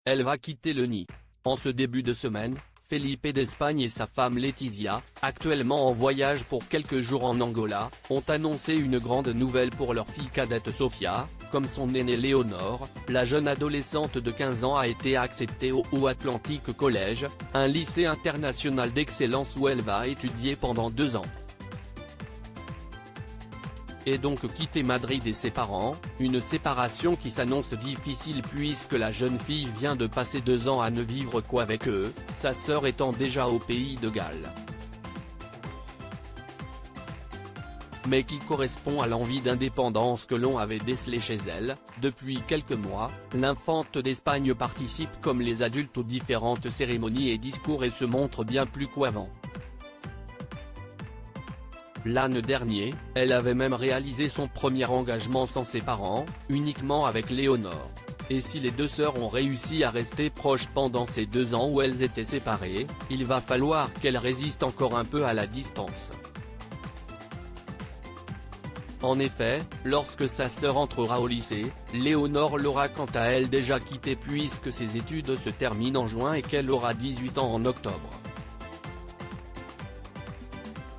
elle va quitter le nid. En ce début de semaine, Felipe d'Espagne et sa femme Letizia, actuellement en voyage pour quelques jours en Angola, ont annoncé une grande nouvelle pour leur fille cadette Sofia. Comme son aînée Léonore, la jeune adolescente de 15 ans a été acceptée au Atlantic College, un lycée international d'excellence où elle va étudier pendant 2 ans. Et donc quitter Madrid et ses parents, une séparation qui s'annonce difficile puisque la jeune fille vient de passer 2 ans à ne vivre qu'avec eux, sa sœur étant déjà au pays de Galles. Mais qui correspond à l'envie d'indépendance que l'on avait décelée chez elle. Depuis quelques mois, l'infante d'Espagne participe comme les adultes aux différentes cérémonies et discours et se montre bien plus qu'avant. L'an dernier, elle avait même réalisé son premier engagement sans ses parents, uniquement avec Léonore. Et si les deux sœurs ont réussi à rester proches pendant ces 2 ans où elles étaient séparées, il va falloir qu'elles résistent encore un peu à la distance. En effet, lorsque sa sœur entrera au lycée, Léonore l'aura quant à elle déjà quitté puisque ses études se terminent en juin et qu'elle aura 18 ans en octobre.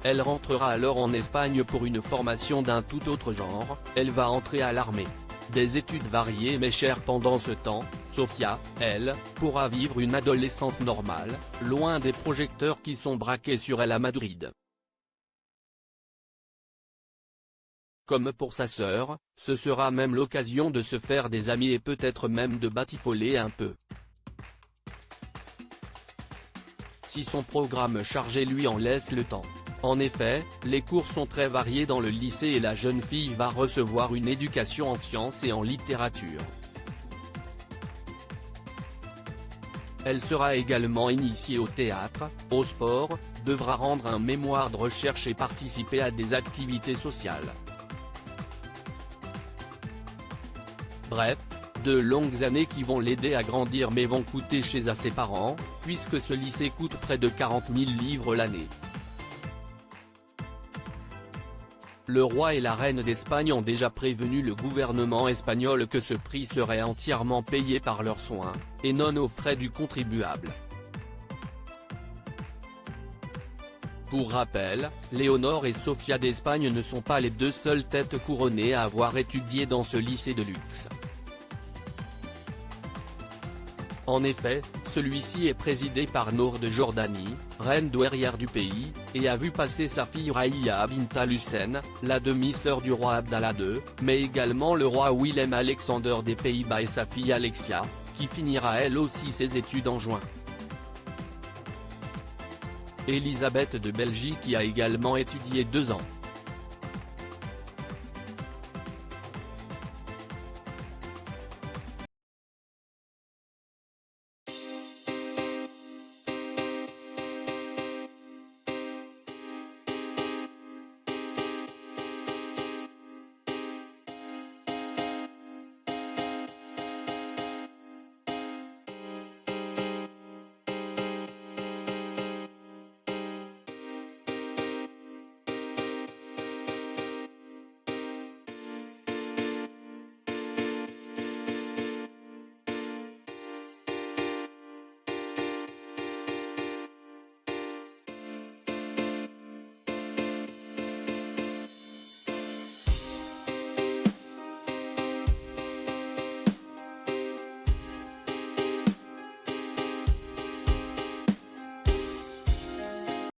Elle rentrera alors en Espagne pour une formation d'un tout autre genre, elle va entrer à l'armée. Des études variées mais chères pendant ce temps, Sofia, elle, pourra vivre une adolescence normale, loin des projecteurs qui sont braqués sur elle à Madrid. Comme pour sa sœur, ce sera même l'occasion de se faire des amis et peut-être même de batifoler un peu. Si son programme chargé lui en laisse le temps. En effet, les cours sont très variés dans le lycée et la jeune fille va recevoir une éducation en sciences et en littérature. Elle sera également initiée au théâtre, au sport, devra rendre un mémoire de recherche et participer à des activités sociales. Bref, de longues années qui vont l'aider à grandir mais vont coûter cher à ses parents, puisque ce lycée coûte près de 40 000 livres l'année. Le roi et la reine d'Espagne ont déjà prévenu le gouvernement espagnol que ce prix serait entièrement payé par leurs soins, et non aux frais du contribuable. Pour rappel, Léonore et Sofia d'Espagne ne sont pas les deux seules têtes couronnées à avoir étudié dans ce lycée de luxe. En effet, celui-ci est présidé par Noor de Jordanie, reine douairière du pays, et a vu passer sa fille Raiya bint al-Hussein, la demi-sœur du roi Abdallah II, mais également le roi Willem-Alexander des Pays-Bas et sa fille Alexia, qui finira elle aussi ses études en juin. Elisabeth de Belgique y a également étudié 2 ans.